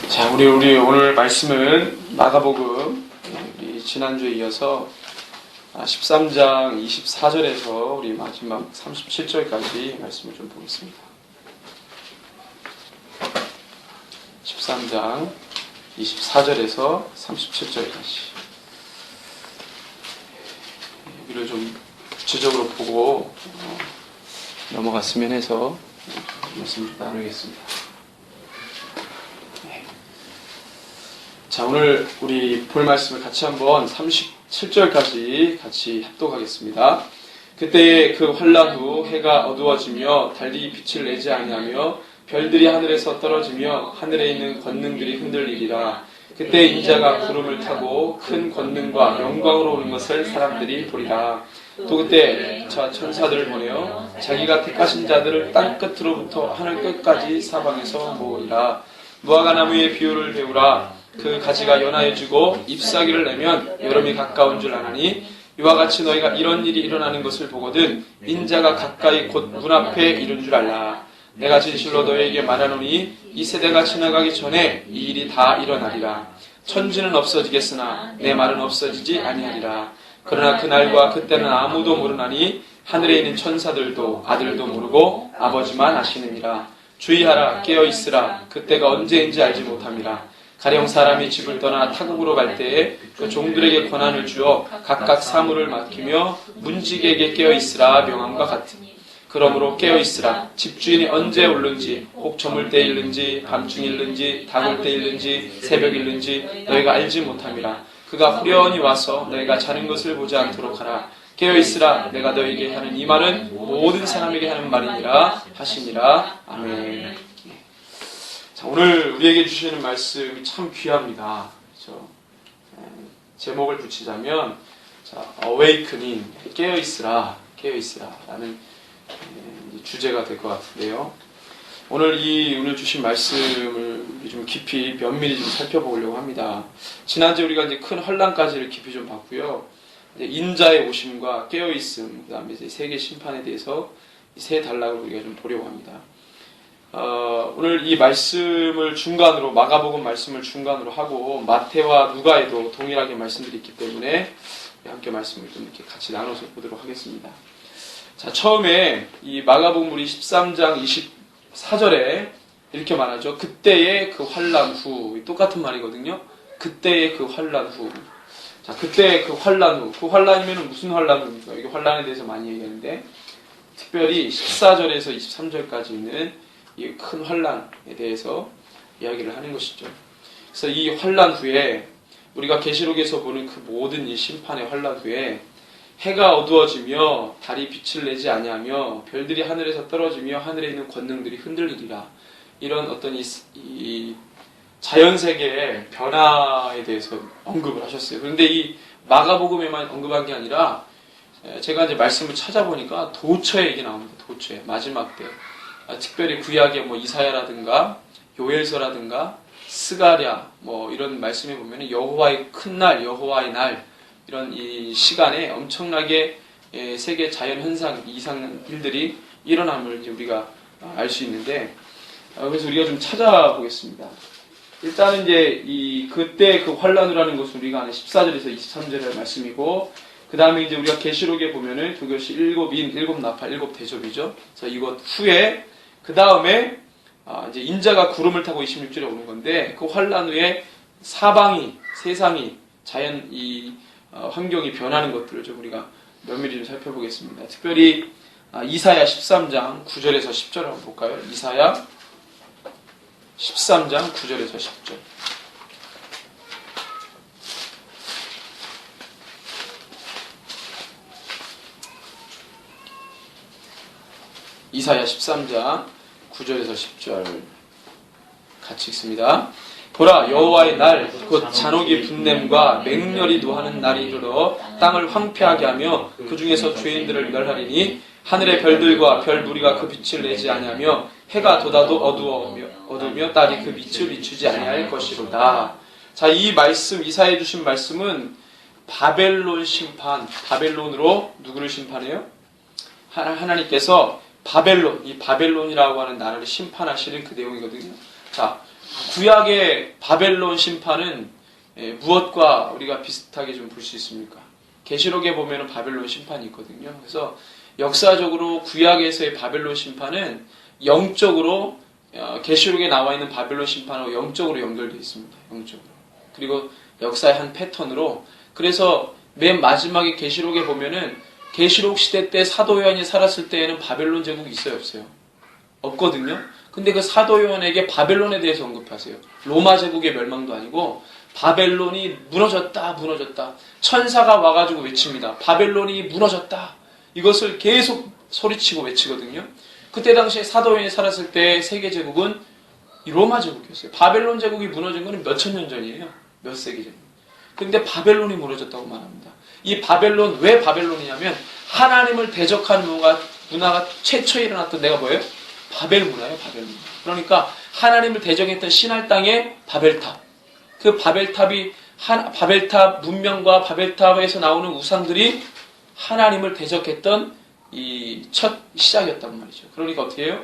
자, 우리 오늘 말씀은 마가복음, 우리 지난주에 이어서 13장 24절에서 우리 마지막 37절까지 말씀을 좀 보겠습니다. 13장 24절에서 37절까지 여기를 좀 구체적으로 보고 넘어갔으면 해서 말씀을 나누겠습니다. 자, 오늘 우리 볼 말씀을 같이 한번 37절까지 같이 합독하겠습니다. 그때에 그 환란 후 해가 어두워지며 달리 빛을 내지 아니하며 별들이 하늘에서 떨어지며 하늘에 있는 권능들이 흔들리리라. 그때 인자가 구름을 타고 큰 권능과 영광으로 오는 것을 사람들이 보리라. 또 그때 천사들을 보내어 자기가 택하신 자들을 땅 끝으로부터 하늘 끝까지 사방에서 모으리라. 무화과 나무의 비유를 배우라. 그 가지가 연하여지고 잎사귀를 내면 여름이 가까운 줄 아나니 이와 같이 너희가 이런 일이 일어나는 것을 보거든 인자가 가까이 곧 문 앞에 이른 줄 알라. 내가 진실로 너희에게 말하노니 이 세대가 지나가기 전에 이 일이 다 일어나리라. 천지는 없어지겠으나 내 말은 없어지지 아니하리라. 그러나 그날과 그때는 아무도 모르나니 하늘에 있는 천사들도 아들도 모르고 아버지만 아시느니라. 주의하라, 깨어있으라. 그때가 언제인지 알지 못함이라. 가령 사람이 집을 떠나 타국으로 갈 때에 그 종들에게 권한을 주어 각각 사물을 맡기며 문지기에게 깨어있으라 명함과 같으니 그러므로 깨어있으라. 집주인이 언제 오는지 혹 저물 때 일는지 밤중 일는지 다굴 때 일는지 새벽 일는지 너희가 알지 못함이라. 그가 후련히 와서 너희가 자는 것을 보지 않도록 하라. 깨어있으라. 내가 너희에게 하는 이 말은 모든 사람에게 하는 말이니라 하시니라. 아멘. 자, 오늘 우리에게 주시는 말씀이 참 귀합니다. 그렇죠? 제목을 붙이자면 awakening, 깨어있으라 라는 주제가 될 것 같은데요. 오늘 주신 말씀을 좀 깊이 면밀히 좀 살펴보려고 합니다. 지난주에 우리가 이제 큰 환란까지를 깊이 좀 봤고요. 이제 인자의 오심과 깨어있음, 그 다음에 이제 세계 심판에 대해서 이 세 단락을 우리가 좀 보려고 합니다. 오늘 이 말씀을 중간으로, 마가복음 말씀을 중간으로 하고 마태와 누가에도 동일하게 말씀들이 있기 때문에 함께 말씀을 좀 이렇게 같이 나눠서 보도록 하겠습니다. 자, 처음에 이 마가복음 우리 13장 24절에 이렇게 말하죠. 그때의 그 환란 후, 똑같은 말이거든요. 그때의 그 환란 후. 자, 그때의 그 환란 후. 그 환란이면 무슨 환란 후입니까? 이게 환란에 대해서 많이 얘기하는데 특별히 14절에서 23절까지 있는 이 큰 환란에 대해서 이야기를 하는 것이죠. 그래서 이 환란 후에 우리가 계시록에서 보는 그 모든 이 심판의 환란 후에 해가 어두워지며 달이 빛을 내지 아니하며 별들이 하늘에서 떨어지며 하늘에 있는 권능들이 흔들리리라. 이런 어떤 이 자연세계의 변화에 대해서 언급을 하셨어요. 그런데 이 마가복음에만 언급한 게 아니라 제가 이제 말씀을 찾아보니까 도처에 얘기 나옵니다. 도처에 마지막 때. 특별히 구약의 이사야라든가 요엘서라든가 스가랴 이런 말씀에 보면 여호와의 큰 날, 여호와의 날 이런 이 시간에 엄청나게 세계 자연 현상, 이상 일들이 일어남을 이제 우리가 알 수 있는데 그래서 우리가 좀 찾아보겠습니다. 일단은 이제 그때 그 환란이라는 것은 우리가 아는 14절에서 23절의 말씀이고 그 다음에 이제 우리가 계시록에 보면은 그것이 일곱 인, 일곱 나팔, 일곱 대접이죠. 그래서 이것 후에 그 다음에 이제 인자가 구름을 타고 26절에 오는 건데 그 환란 후에 사방이, 세상이, 자연 환경이 변하는 것들을 좀 우리가 면밀히 좀 살펴보겠습니다. 특별히 이사야 13장 9절에서 10절을 한번 볼까요? 이사야 13장 9절에서 10절. 이사야 13장 9절에서 10절 같이 읽습니다. 보라, 여호와의 날 곧 잔혹이 분냄과 맹렬히 노하는 날이 이르러 땅을 황폐하게 하며 그 중에서 죄인들을 멸하리니 하늘의 별들과 별 무리가 그 빛을 내지 아니하며 해가 돋아도 어두우며 딸이 그 빛을 비추지 아니할 것이로다. 자, 이 말씀, 이사야에 주신 말씀은 바벨론 심판, 바벨론으로 누구를 심판해요? 하나님께서 이 바벨론이라고 하는 나라를 심판하시는 그 내용이거든요. 자, 구약의 바벨론 심판은 무엇과 우리가 비슷하게 좀 볼 수 있습니까? 계시록에 보면은 바벨론 심판이 있거든요. 그래서 역사적으로 구약에서의 바벨론 심판은 영적으로 계시록에 나와 있는 바벨론 심판하고 영적으로 연결되어 있습니다. 영적으로. 그리고 역사의 한 패턴으로. 그래서 맨 마지막에 계시록에 보면은 계시록 시대 때 사도 요한이 살았을 때에는 바벨론 제국이 있어요, 없어요? 없거든요. 근데 그 사도 요한에게 바벨론에 대해서 언급하세요. 로마 제국의 멸망도 아니고 바벨론이 무너졌다, 무너졌다. 천사가 와가지고 외칩니다. 바벨론이 무너졌다. 이것을 계속 소리치고 외치거든요. 그때 당시에 사도 요한이 살았을 때 세계 제국은 이 로마 제국이었어요. 바벨론 제국이 무너진 것은 몇천 년 전이에요. 몇 세기 전. 근데 바벨론이 무너졌다고 말합니다. 이 바벨론, 왜 바벨론이냐면 하나님을 대적하는 문화가 최초에 일어났던 데가 뭐예요? 바벨 문화예요, 바벨 문화. 그러니까 하나님을 대적했던 신할 땅의 바벨탑. 그 바벨탑 문명과 바벨탑에서 나오는 우상들이 하나님을 대적했던 이 첫 시작이었단 말이죠. 그러니까 어떻게 해요?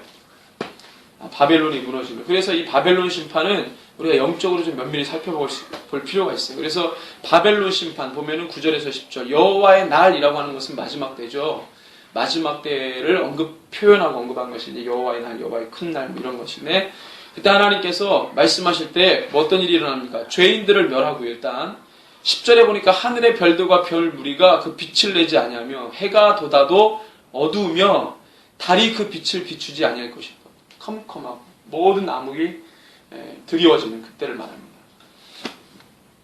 바벨론이 무너지고. 그래서 이 바벨론 심판은 우리가 영적으로 좀 면밀히 살펴볼 필요가 있어요. 그래서 바벨론 심판 보면은 9절에서 10절 여호와의 날이라고 하는 것은 마지막 때죠. 마지막 때를 표현하고 언급한 것이 이제 여호와의 날, 여호와의 큰 날 이런 것인데, 그때 하나님께서 말씀하실 때 뭐 어떤 일이 일어납니까? 죄인들을 멸하고요. 일단 10절에 보니까 하늘의 별들과 별 무리가 그 빛을 내지 아니하며 해가 돋아도 어두우며 달이 그 빛을 비추지 아니할 것이다. 컴컴하고 모든 암흑이 드리워지는 그때를 말합니다.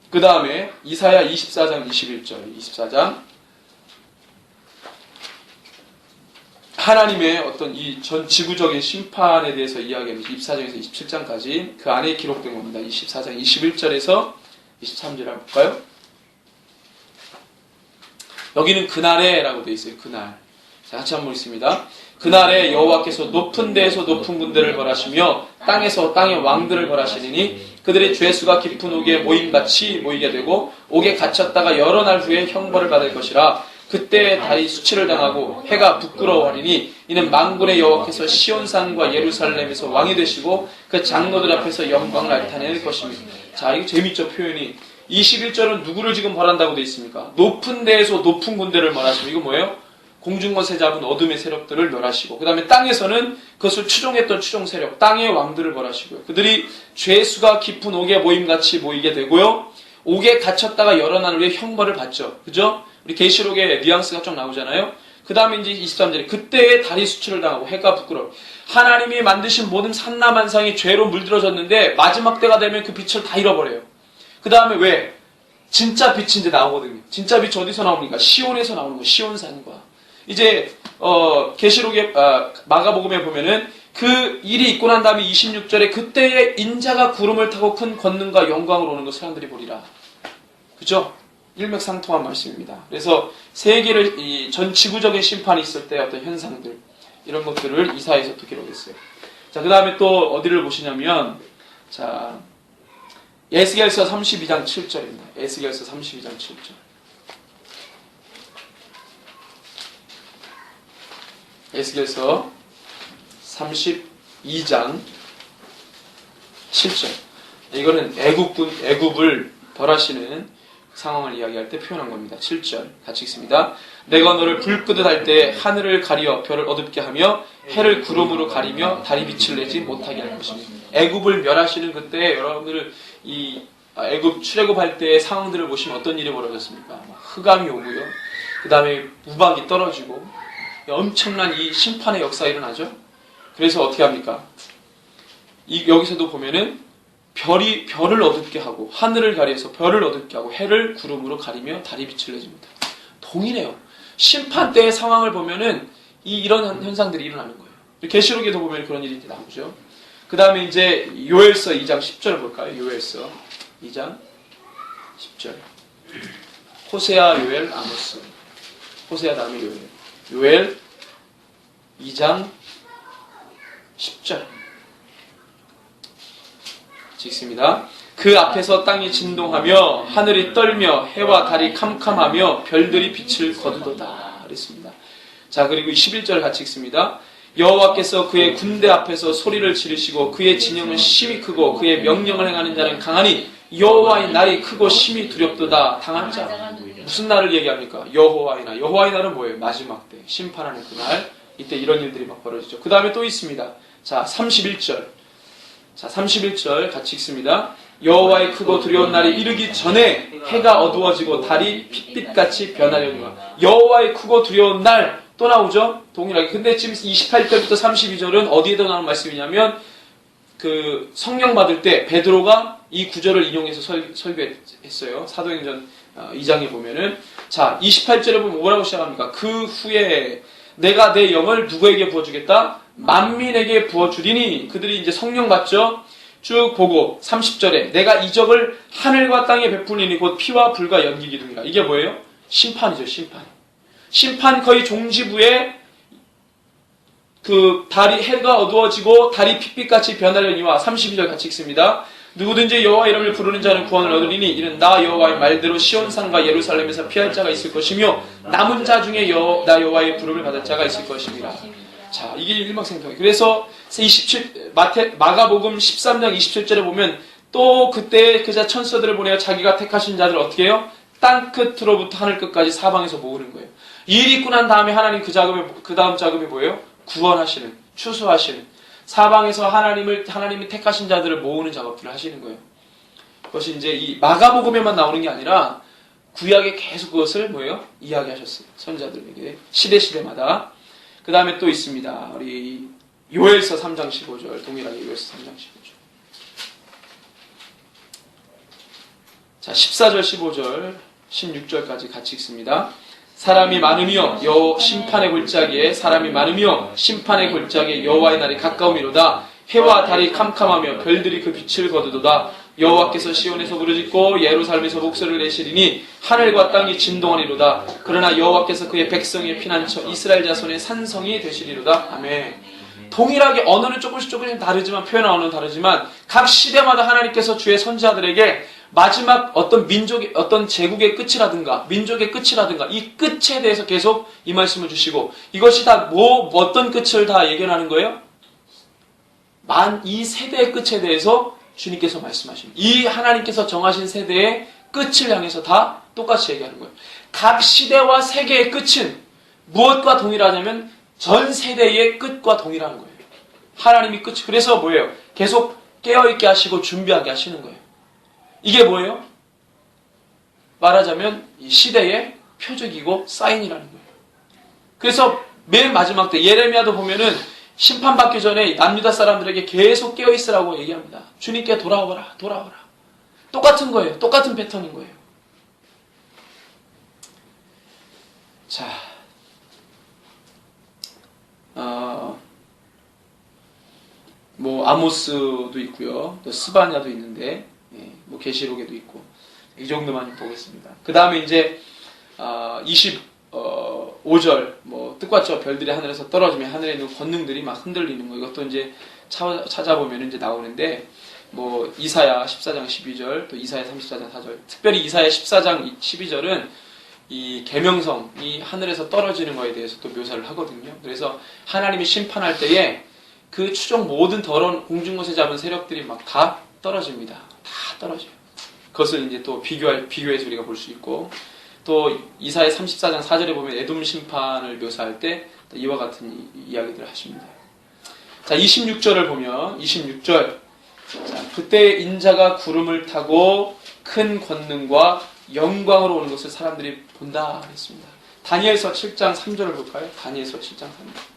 그 다음에 이사야 24장 21절 24장 하나님의 어떤 이 전 지구적인 심판에 대해서 이야기하면서 24장에서 27장까지 그 안에 기록된 겁니다. 24장 21절에서 23절 한번 볼까요? 여기는 그날에 라고 되어 있어요. 그날. 자, 같이 한번 읽습니다. 그날에 여호와께서 높은 데에서 높은 군대를 벌하시며 땅에서 땅의 왕들을 벌하시리니 그들의 죄수가 깊은 옥에 모임같이 모이게 되고 옥에 갇혔다가 여러 날 후에 형벌을 받을 것이라. 그때 달이 수치를 당하고 해가 부끄러워하리니 이는 만군의 여호와께서 시온산과 예루살렘에서 왕이 되시고 그 장로들 앞에서 영광을 나타낼 것입니다. 자, 이거 재밌죠, 표현이. 21절은 누구를 지금 벌한다고 되어 있습니까? 높은 데에서 높은 군대를 멸하시고, 이거 뭐예요? 공중권세 잡은 어둠의 세력들을 멸하시고, 그 다음에 땅에서는 그것을 추종했던 추종 세력, 땅의 왕들을 벌하시고요. 그들이 죄수가 깊은 옥에 모임같이 모이게 되고요. 옥에 갇혔다가 여러 날 후에 형벌을 받죠. 그죠? 우리 계시록에 뉘앙스가 좀 나오잖아요. 그 다음에 이제 23절에 그때에 달이 수치를 당하고 해가 부끄러워. 하나님이 만드신 모든 산나만상이 죄로 물들어졌는데 마지막 때가 되면 그 빛을 다 잃어버려요. 그 다음에 왜? 진짜 빛이 이제 나오거든요. 진짜 빛이 어디서 나옵니까? 시온에서 나오는 거예요. 시온산과. 이제 계시록에 마가복음에 보면은 그 일이 있고 난 다음에 26절에 그때에 인자가 구름을 타고 큰 권능과 영광으로 오는 것 사람들이 보리라. 그죠? 일맥상통한 말씀입니다. 그래서 세계를 전 지구적인 심판이 있을 때 어떤 현상들 이런 것들을 이사야에서 또 기록했어요. 자, 그 다음에 또 어디를 보시냐면 자 에스겔서 32장 7절입니다. 에스겔서 32장 7절. 에스겔서 32장 7절. 이거는 애굽을 벌하시는 상황을 이야기할 때 표현한 겁니다. 7절 같이 읽습니다. 내가 너를 불 끄듯 할 때 하늘을 가리어 별을 어둡게 하며 해를 구름으로 가리며 달이 빛을 내지 못하게 할 것입니다. 애굽을 멸하시는 그때 여러분들 이 애굽 출애굽할 때의 상황들을 보시면 어떤 일이 벌어졌습니까? 흑암이 오고요. 그 다음에 우박이 떨어지고 엄청난 이 심판의 역사가 일어나죠. 그래서 어떻게 합니까? 여기서도 보면은 별을 어둡게 하고 하늘을 가려서 별을 어둡게 하고 해를 구름으로 가리며 달이 빛을 내지 못하고. 동일해요. 심판 때의 상황을 보면은 이런 현상들이 일어나는 거예요. 계시록에도 보면 그런 일이 나오죠. 그 다음에 이제 요엘서 2장 10절 볼까요? 요엘서 2장 10절. 호세아, 요엘, 아모스. 호세아 다음에 요엘. 요엘 2장 10절. 읽습니다. 그 앞에서 땅이 진동하며 하늘이 떨며 해와 달이 캄캄하며 별들이 빛을 거두도다. 그랬습니다. 자, 그리고 11절 같이 읽습니다. 여호와께서 그의 군대 앞에서 소리를 지르시고 그의 진영은 심히 크고 그의 명령을 행하는 자는 강하니 여호와의 날이 크고 심히 두렵도다. 당한 자. 무슨 날을 얘기합니까? 여호와의 날. 여호와의 날은 뭐예요? 마지막 때. 심판하는 그날. 이때 이런 일들이 막 벌어지죠. 그 다음에 또 있습니다. 자, 31절. 자, 31절 같이 읽습니다. 여호와의 크고 두려운 날이 이르기 전에 해가 어두워지고 달이 핏빛같이 변하려니와. 여호와의 크고 두려운 날 또 나오죠? 동일하게. 근데 지금 28절부터 32절은 어디에도 나오는 말씀이냐면 그 성령 받을 때 베드로가 이 구절을 인용해서 설교했어요. 사도행전 2장에 보면은 자 28절에 보면 뭐라고 시작합니까? 그 후에 내가 내 영을 누구에게 부어주겠다? 만민에게 부어주리니. 그들이 이제 성령 받죠? 쭉 보고 30절에 내가 이적을 하늘과 땅에 베풀리니 곧 피와 불과 연기 기둥이라. 이게 뭐예요? 심판이죠. 심판. 심판 거의 종지부에 그 달이 해가 어두워지고 달이 핏빛같이 변하려니와 32절 같이 읽습니다. 누구든지 여호와 이름을 부르는 자는 구원을 얻으리니 이는 나 여호와의 말대로 시온산과 예루살렘에서 피할 자가 있을 것이며 남은 자 중에 나 여호와의 부름을 받을 자가 있을 것입니다. 자, 이게 일막생통이에요. 그래서 마가복음 13장 27절에 보면 또 그때 그자 천사들을 보내어 자기가 택하신 자들을 어떻게 해요? 땅 끝으로부터 하늘 끝까지 사방에서 모으는 거예요. 이 일이 있고 난 다음에 하나님 그 다음 작업이 뭐예요? 구원하시는, 추수하시는, 사방에서 하나님이 택하신 자들을 모으는 작업들을 하시는 거예요. 그것이 이제 이 마가복음에만 나오는 게 아니라 구약에 계속 그것을 뭐예요? 이야기하셨어요. 선자들에게. 시대마다. 그 다음에 또 있습니다. 우리 요엘서 3장 15절. 동일하게 요엘서 3장 15절. 자, 14절, 15절, 16절까지 같이 읽습니다. 사람이 많으며 심판의 골짜기에 사람이 많으며 심판의 골짜기에 여호와의 날이 가까우미로다. 해와 달이 캄캄하며 별들이 그 빛을 거두도다. 여호와께서 시온에서 부르짖고 예루살렘에서 목소리를 내시리니 하늘과 땅이 진동하리로다. 그러나 여호와께서 그의 백성의 피난처 이스라엘 자손의 산성이 되시리로다. 아멘. 동일하게 언어는 조금씩 다르지만 표현의 언어는 다르지만 각 시대마다 하나님께서 주의 선지자들에게 마지막 어떤 민족의 어떤 제국의 끝이라든가 민족의 끝이라든가 이 끝에 대해서 계속 이 말씀을 주시고 이것이 다 어떤 끝을 다 예견하는 거예요? 이 세대의 끝에 대해서 주님께서 말씀하십니다. 이 하나님께서 정하신 세대의 끝을 향해서 다 똑같이 얘기하는 거예요. 각 시대와 세계의 끝은 무엇과 동일하냐면 전 세대의 끝과 동일한 거예요. 하나님이 끝이. 그래서 뭐예요? 계속 깨어있게 하시고 준비하게 하시는 거예요. 이게 뭐예요? 말하자면 이 시대의 표적이고 사인이라는 거예요. 그래서 맨 마지막 때 예레미야도 보면은 심판받기 전에 남유다 사람들에게 계속 깨어있으라고 얘기합니다. 주님께 돌아오라. 똑같은 거예요. 똑같은 패턴인 거예요. 자, 뭐 아모스도 있고요. 또 스바냐도 있는데 뭐 계시록에도 있고 이 정도만 보겠습니다. 그 다음에 이제 25절 뭐 뜻과 저 별들이 하늘에서 떨어지면 하늘에 있는 권능들이 막 흔들리는 거 이것도 이제 찾아보면 이제 나오는데 뭐 이사야 14장 12절 또 이사야 34장 4절 특별히 이사야 14장 12절은 이 계명성이 하늘에서 떨어지는 거에 대해서 또 묘사를 하거든요. 그래서 하나님이 심판할 때에 그 추종 모든 더러운 공중곳에 잡은 세력들이 막 다 떨어집니다. 다 떨어져요. 그것을 이제 또 비교해서 우리가 볼 수 있고 또 이사야 34장 4절에 보면 에돔 심판을 묘사할 때 이와 같은 이야기들을 하십니다. 자, 26절을 보면 26절 자, 그때 인자가 구름을 타고 큰 권능과 영광으로 오는 것을 사람들이 본다 했습니다. 다니엘서 7장 3절을 볼까요? 다니엘서 7장 3절.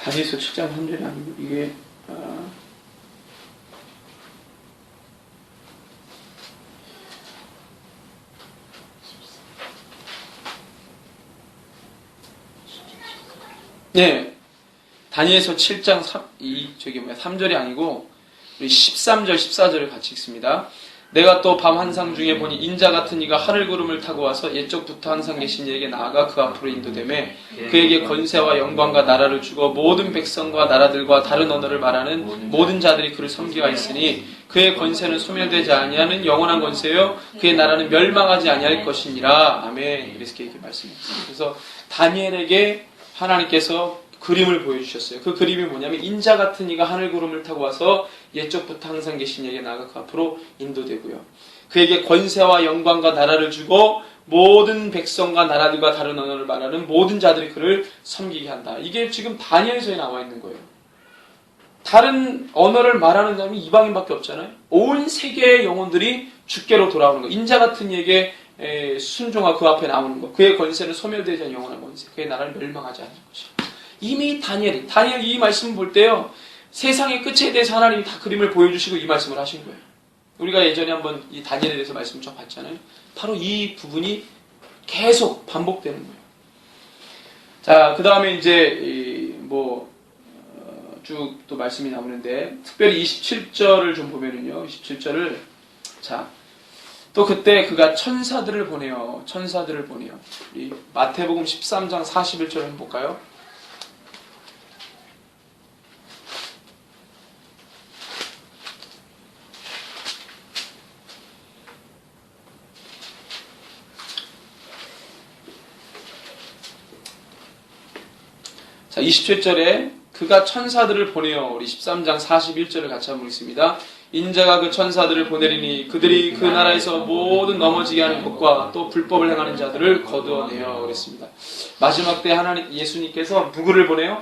다니엘서 7장 3절이 아니고 이게 네, 다니엘서 7장 3절이 아니고 우리 13절, 14절을 같이 읽습니다. 내가 또 밤 환상 중에 보니 인자 같은 이가 하늘 구름을 타고 와서 옛적부터 항상 계신 이에게 나아가 그 앞으로 인도되매 그에게 권세와 영광과 나라를 주고 모든 백성과 나라들과 다른 언어를 말하는 모든 자들이 그를 섬기가 있으니 그의 권세는 소멸되지 아니하는 영원한 권세요 그의 나라는 멸망하지 아니할 것이니라. 아멘. 그래서 이렇게 말씀했습니다. 그래서 다니엘에게 하나님께서 그림을 보여주셨어요. 그 그림이 뭐냐면 인자 같은 이가 하늘 구름을 타고 와서 옛적부터 항상 계신 이에게 나아가 그 앞으로 인도되고요. 그에게 권세와 영광과 나라를 주고 모든 백성과 나라들과 다른 언어를 말하는 모든 자들이 그를 섬기게 한다. 이게 지금 다니엘서에 나와 있는 거예요. 다른 언어를 말하는 사람이 이방인밖에 없잖아요. 온 세계의 영혼들이 주께로 돌아오는 거. 인자 같은 이에게 순종하고 그 앞에 나오는 거. 그의 권세는 소멸되지 않는 영원한 권세. 그의 나라를 멸망하지 않는 것이죠. 이미 다니엘 이 말씀을 볼 때요. 세상의 끝에 대해서 하나님이 다 그림을 보여주시고 이 말씀을 하신 거예요. 우리가 예전에 한번 이 다니엘에 대해서 말씀을 좀 봤잖아요. 바로 이 부분이 계속 반복되는 거예요. 자, 그 다음에 이제 쭉 또 말씀이 나오는데 특별히 27절을 좀 보면은요. 27절을 자, 또 그때 그가 천사들을 보내요. 우리 마태복음 13장 41절 한번 볼까요? 자, 27절에 그가 천사들을 보내어 우리 13장 41절을 같이 한번 읽습니다. 인자가 그 천사들을 보내리니 그들이 그 나라에서 모든 넘어지게 하는 것과 또 불법을 행하는 자들을 거두어내어 그랬습니다. 마지막 때 예수님께서 누구를 보내요?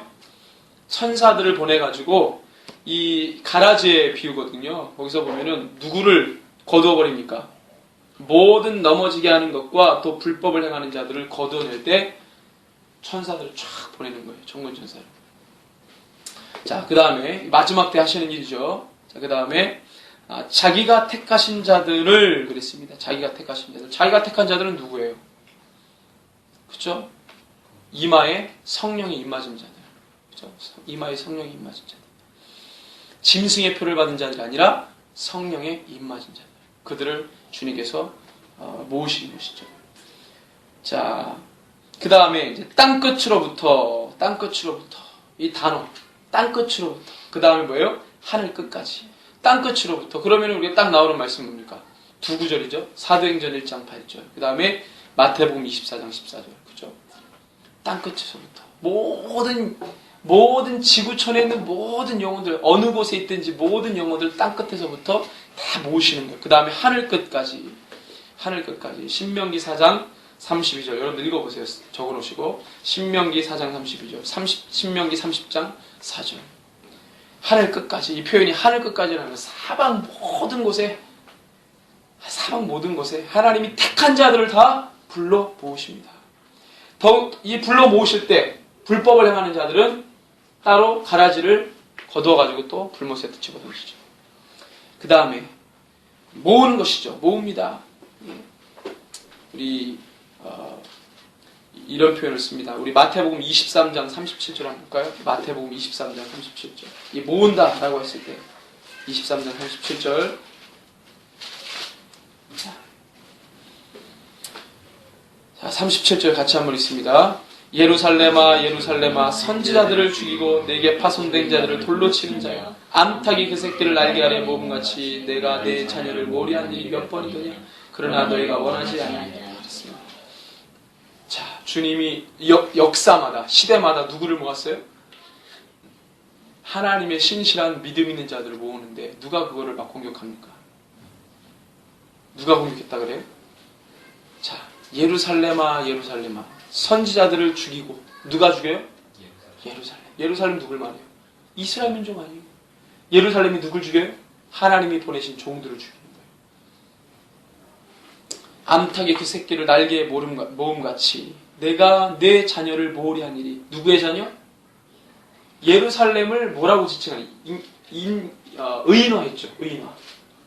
천사들을 보내가지고 이 가라지에 비우거든요. 거기서 보면은 누구를 거두어버립니까? 모든 넘어지게 하는 것과 또 불법을 행하는 자들을 거두어낼 때 천사들을 쫙 보내는 거예요. 정권 천사를. 자, 그 다음에 마지막 때 하시는 일이죠. 자, 그 다음에 자기가 택하신 자들을 그랬습니다. 자기가 택한 자들은 누구예요? 그렇죠? 이마에 성령이 임맞은 자들. 그렇죠? 이마에 성령이 임맞은 자들. 짐승의 표를 받은 자들이 아니라 성령의 임맞은 자들. 그들을 주님께서 모으신 것이죠. 자, 그 다음에 이제 땅끝으로부터 이 단어 땅끝으로부터 그 다음에 뭐예요? 하늘 끝까지 땅끝으로부터. 그러면 우리가 딱 나오는 말씀 뭡니까? 두 구절이죠. 사도행전 1장 8절 그 다음에 마태복음 24장 14절 그죠? 땅끝에서부터 모든 지구촌에 있는 모든 영혼들 어느 곳에 있든지 모든 영혼들 땅끝에서부터 다 모으시는 거예요. 그 다음에 하늘 끝까지 신명기 4장 32절 여러분들 읽어보세요. 적어놓으시고 신명기 4장 32절 신명기 30장 4절 하늘 끝까지. 이 표현이 하늘 끝까지라는 건 사방 모든 곳에 하나님이 택한 자들을 다 불러 모으십니다. 더욱 이 불러 모으실 때 불법을 행하는 자들은 따로 가라지를 거두어가지고 또 불못에 집어던지죠. 그 다음에 모으는 것이죠. 모읍니다. 우리 이런 표현을 씁니다. 우리 마태복음 23장 37절 한번 볼까요? 마태복음 23장 37절. 이 모은다 라고 했을 때 23장 37절. 자, 37절 같이 한번 읽습니다. 예루살렘아 예루살렘아 선지자들을 죽이고 내게 파손된 자들을 돌로 치는 자야 암탉이 그 새끼를 날개 아래 모음같이 내가 내 자녀를 모리한 일이 몇 번이더냐 그러나 너희가 원하지 않느니라. 자, 주님이 역사마다 시대마다 누구를 모았어요? 하나님의 신실한 믿음 있는 자들을 모으는데 누가 그거를 막 공격합니까? 누가 공격했다 그래요? 자, 예루살렘아 예루살렘아 선지자들을 죽이고 누가 죽여요? 예루살렘 누굴 말해요? 이스라엘 민족 아니에요. 예루살렘이 누굴 죽여요? 하나님이 보내신 종들을 죽이는 거예요. 암탉이 그 새끼를 날개에 모음같이 내가 내 자녀를 모으리 한 일이 누구의 자녀? 예루살렘을 뭐라고 지칭하니? 의인화했죠. 의인화.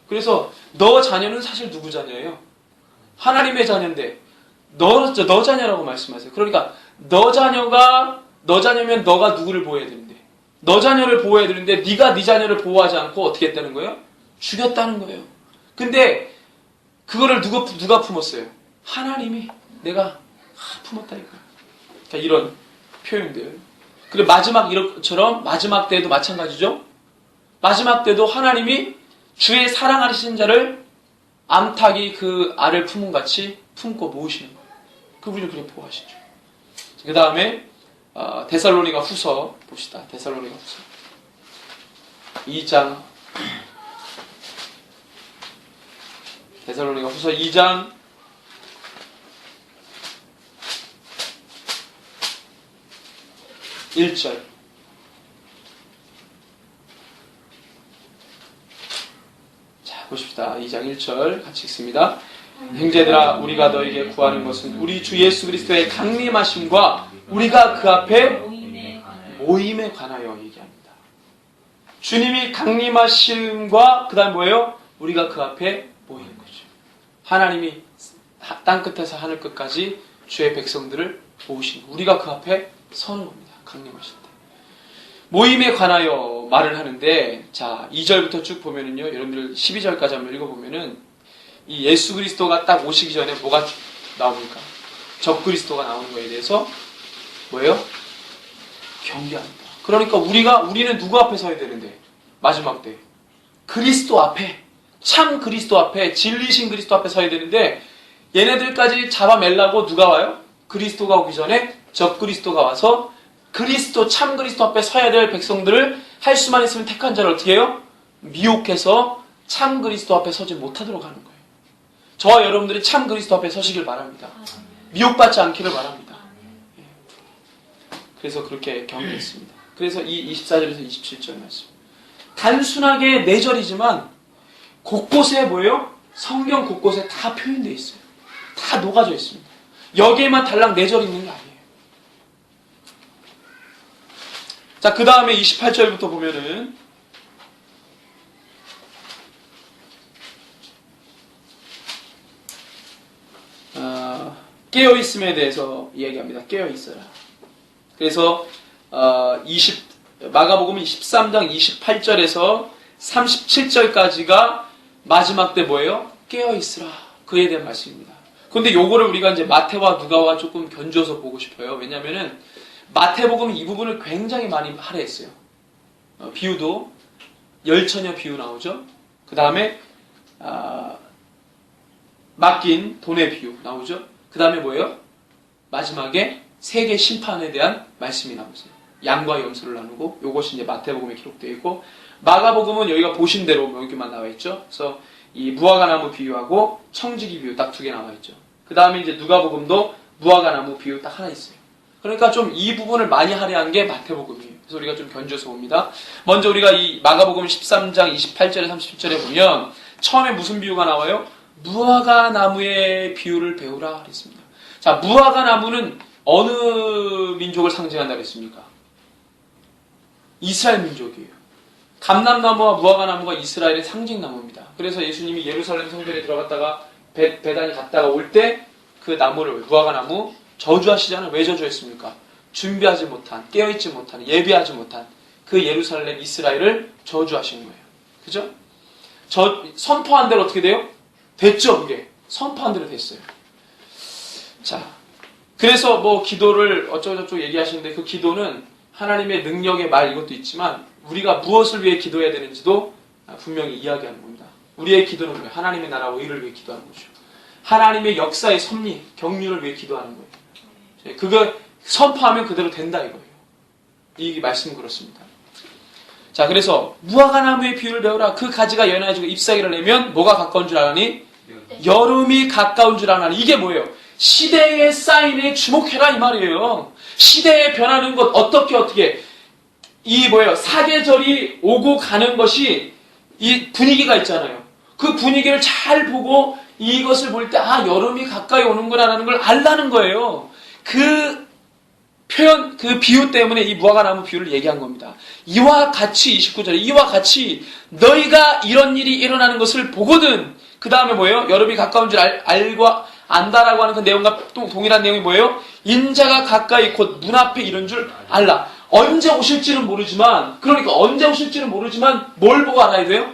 그래서 너 자녀는 사실 누구 자녀예요? 하나님의 자녀인데 너 자녀라고 말씀하세요. 그러니까 너 자녀면 너가 누구를 보호해야 되는데 너 자녀를 보호해야 되는데 네가 네 자녀를 보호하지 않고 어떻게 했다는 거예요? 죽였다는 거예요. 근데 그거를 누가 품었어요? 하나님이 내가 품었다 이거야. 그러니까 이런 표현들. 그리고 마지막 이것처럼 마지막 때에도 마찬가지죠. 마지막 때도 하나님이 주의 사랑하시는 자를 암탉이 그 알을 품은 같이 품고 모으시는 거예요. 그분이 그렇게 보호하시죠. 그 다음에 데살로니가 후서 봅시다. 데살로니가 후서 2장 데살로니가 후서 2장 1절 자 보십시다. 2장 1절 같이 읽습니다. 형제들아 우리가 너에게 구하는 것은 우리 주 예수 그리스도의 강림하심과 우리가 그 앞에 모임에 관하여 얘기합니다. 주님이 강림하심과 그 다음 뭐예요? 우리가 그 앞에 모이는 거죠. 하나님이 땅끝에서 하늘끝까지 주의 백성들을 모으시는 거. 우리가 그 앞에 서는 겁니다. 강림하실 때. 모임에 관하여 말을 하는데 자 2절부터 쭉 보면은요. 여러분들 12절까지 한번 읽어보면은 이 예수 그리스도가 딱 오시기 전에 뭐가 나옵니까? 적 그리스도가 나오는 거에 대해서 뭐예요? 경계합니다. 그러니까 우리는 누구 앞에 서야 되는데? 마지막 때. 그리스도 앞에, 참 그리스도 앞에, 진리신 그리스도 앞에 서야 되는데 얘네들까지 잡아매려고 누가 와요? 그리스도가 오기 전에 적 그리스도가 와서 그리스도, 참 그리스도 앞에 서야 될 백성들을 할 수만 있으면 택한 자를 어떻게 해요? 미혹해서 참 그리스도 앞에 서지 못하도록 하는 거예요. 저와 여러분들이 참 그리스도 앞에 서시길 바랍니다. 미혹받지 않기를 바랍니다. 그래서 그렇게 경계했습니다. 그래서 이 24절에서 27절 말씀. 단순하게 4절이지만 곳곳에 뭐예요? 성경 곳곳에 다 표현되어 있어요. 다 녹아져 있습니다. 여기에만 달랑 4절 있는 게 아니에요. 자, 그 다음에 28절부터 보면은 깨어있음에 대해서 이야기합니다. 깨어있어라. 그래서 마가복음 13장 28절에서 37절까지가 마지막 때 뭐예요? 깨어있으라. 그에 대한 말씀입니다. 근데 요거를 우리가 이제 마태와 누가와 조금 견주어서 보고 싶어요. 왜냐면은 마태복음은 이 부분을 굉장히 많이 할애했어요. 비유도 열처녀 비유 나오죠. 그 다음에 맡긴 돈의 비유 나오죠. 그 다음에 뭐예요? 마지막에 세계 심판에 대한 말씀이 나오세요. 양과 염소를 나누고 요것이 이제 마태복음에 기록되어 있고 마가복음은 여기가 보신 대로 여기만 나와 있죠. 그래서 이 무화과나무 비유하고 청지기 비유 딱 2개 나와 있죠. 그 다음에 이제 누가복음도 무화과나무 비유 딱 하나 있어요. 그러니까 좀 이 부분을 많이 할애한 게 마태복음이에요. 그래서 우리가 좀 견주어서 봅니다. 먼저 우리가 이 마가복음 13장 28절에 37절에 보면 처음에 무슨 비유가 나와요? 무화과나무의 비유를 배우라 그랬습니다. 자, 무화과나무는 어느 민족을 상징한다 그랬습니까? 이스라엘 민족이에요. 감람나무와 무화과나무가 이스라엘의 상징나무입니다. 그래서 예수님이 예루살렘 성전에 들어갔다가 베단이 갔다가 올 때 그 나무를 무화과나무 저주하시잖아요. 왜 저주했습니까? 준비하지 못한, 깨어있지 못한, 예비하지 못한 그 예루살렘 이스라엘을 저주하신 거예요. 그죠? 선포한 대로 어떻게 돼요? 됐죠, 그게. 선포한 대로 됐어요. 자, 그래서 뭐 기도를 어쩌고저쩌고 얘기하시는데 그 기도는 하나님의 능력의 말 이것도 있지만 우리가 무엇을 위해 기도해야 되는지도 분명히 이야기하는 겁니다. 우리의 기도는 뭐예요? 하나님의 나라와 의를 위해 기도하는 거죠. 하나님의 역사의 섭리, 경륜을 위해 기도하는 거예요. 그거 선포하면 그대로 된다 이거예요. 이 말씀은 그렇습니다. 자, 그래서 무화과나무의 비유를 배우라. 그 가지가 연해지고 잎사귀를 내면 뭐가 가까운 줄 아나니? 여름이 가까운 줄 아나니. 이게 뭐예요? 시대의 사인에 주목해라 이 말이에요. 시대에 변하는 것 어떻게 이 뭐예요? 사계절이 오고 가는 것이 이 분위기가 있잖아요. 그 분위기를 잘 보고 이것을 볼 때 여름이 가까이 오는구나라는 걸 알라는 거예요. 그 표현, 그 비유 때문에 이 무화과나무 비유를 얘기한 겁니다. 이와 같이 29절에 이와 같이 너희가 이런 일이 일어나는 것을 보거든. 그 다음에 뭐예요? 여름이 가까운 줄 알고 안다라고 하는 그 내용과 또 동일한 내용이 뭐예요? 인자가 가까이 곧 문 앞에 이런 줄 알라. 언제 오실지는 모르지만 뭘 보고 알아야 돼요?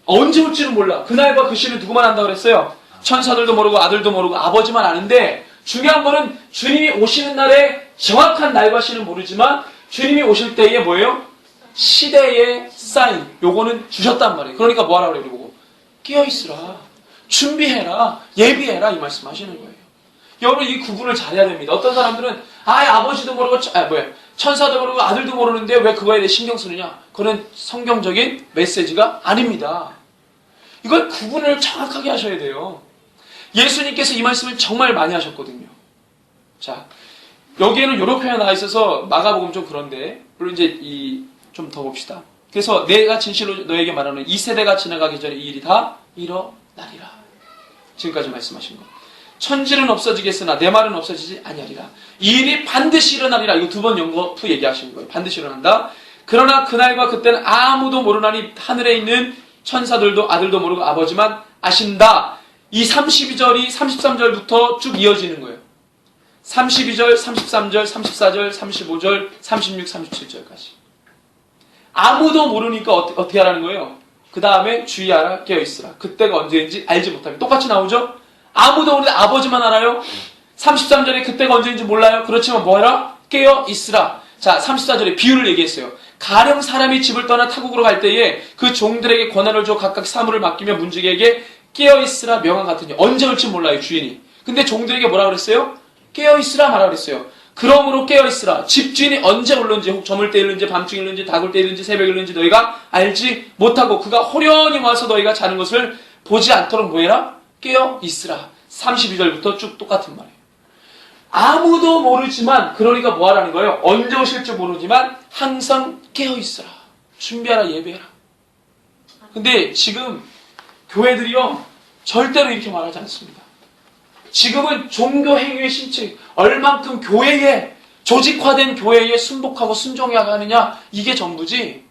언제 올지는 몰라. 그날과 그 시를 누구만 안다고 그랬어요? 천사들도 모르고 아들도 모르고 아버지만 아는데, 중요한 거는 주님이 오시는 날에 정확한 날과 시는 모르지만 주님이 오실 때에 뭐예요? 시대의 사인, 요거는 주셨단 말이에요. 그러니까 뭐 하라 그래요? 그리고 깨어있으라, 준비해라, 예비해라, 이 말씀 하시는 거예요. 여러분, 이 구분을 잘해야 됩니다. 어떤 사람들은 아버지도 모르고 천사도 모르고 아들도 모르는데 왜 그거에 대해 신경 쓰느냐? 그건 성경적인 메시지가 아닙니다. 이걸 구분을 정확하게 하셔야 돼요. 예수님께서 이 말씀을 정말 많이 하셨거든요. 자, 여기에는 이런 표현이 나와 있어서 마가복음 좀 그런데, 물론 이제 좀 더 봅시다. 그래서 내가 진실로 너에게 말하는 이 세대가 지나가기 전에 이 일이 다 일어나리라. 지금까지 말씀하신 거. 천지는 없어지겠으나 내 말은 없어지지 아니하리라. 이 일이 반드시 일어나리라. 이거 2번 연거푸 얘기하신 거예요. 반드시 일어난다. 그러나 그날과 그때는 아무도 모르나니 하늘에 있는 천사들도 아들도 모르고 아버지만 아신다. 이 32절이 33절부터 쭉 이어지는 거예요. 32절, 33절, 34절, 35절, 36, 37절까지. 아무도 모르니까 어떻게 하라는 거예요? 그 다음에 주의하라, 깨어있으라. 그때가 언제인지 알지 못하면 똑같이 나오죠? 아무도 모르는데 아버지만 알아요? 33절에 그때가 언제인지 몰라요? 그렇지만 뭐해라? 깨어있으라. 자, 34절에 비유를 얘기했어요. 가령 사람이 집을 떠나 타국으로 갈 때에 그 종들에게 권한을 줘 각각 사물을 맡기며 문지기에게 깨어있으라 명한 같으니 언제 올지 몰라요, 주인이. 근데 종들에게 뭐라 그랬어요? 깨어있으라 말하라 그랬어요. 그러므로 깨어있으라. 집주인이 언제 올는지, 혹 저물 때 일는지, 밤중에 일는지, 다굴 때 일는지, 새벽에 일는지 너희가 알지 못하고 그가 호련히 와서 너희가 자는 것을 보지 않도록 뭐해라? 깨어있으라. 32절부터 쭉 똑같은 말이에요. 아무도 모르지만, 그러니까 뭐 하라는 거예요? 언제 오실지 모르지만 항상 깨어있으라. 준비하라, 예배해라. 근데 지금 교회들이요, 절대로 이렇게 말하지 않습니다. 지금은 종교 행위의 실체, 얼만큼 교회에, 조직화된 교회에 순복하고 순종해야 하느냐, 이게 전부지,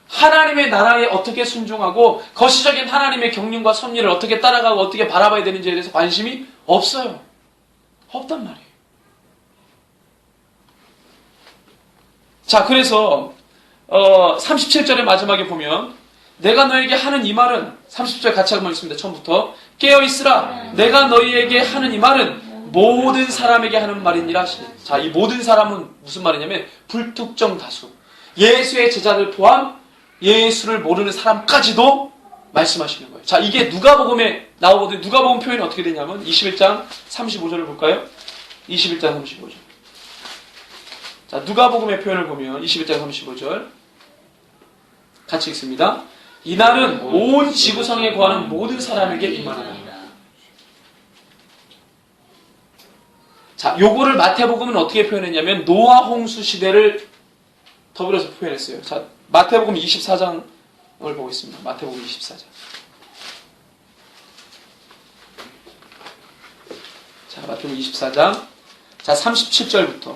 하나님의 나라에 어떻게 순종하고 거시적인 하나님의 경륜과 섭리를 어떻게 따라가고 어떻게 바라봐야 되는지에 대해서 관심이 없어요. 없단 말이에요. 자, 그래서 37절의 마지막에 보면 내가 너에게 하는 이 말은, 30절 같이 한번 읽습니다. 처음부터. 깨어있으라. 내가 너희에게 하는 이 말은 모든 사람에게 하는 말이니라. 자, 이 모든 사람은 무슨 말이냐면 불특정 다수. 예수의 제자들 포함 예수를 모르는 사람까지도 말씀하시는 거예요. 자, 이게 누가복음에 나오거든요. 누가복음 표현이 어떻게 되냐면 21장 35절을 볼까요? 21장 35절. 자, 누가복음의 표현을 보면 21장 35절 같이 읽습니다. 이날은 온 지구상에 거하는 모든 사람에게 임하리라. 자, 요거를 마태복음은 어떻게 표현했냐면 노아 홍수 시대를 더불어서 표현했어요. 자, 마태복음 24장을 보겠습니다. 마태복음 24장. 자, 마태복음 24장. 자, 37절부터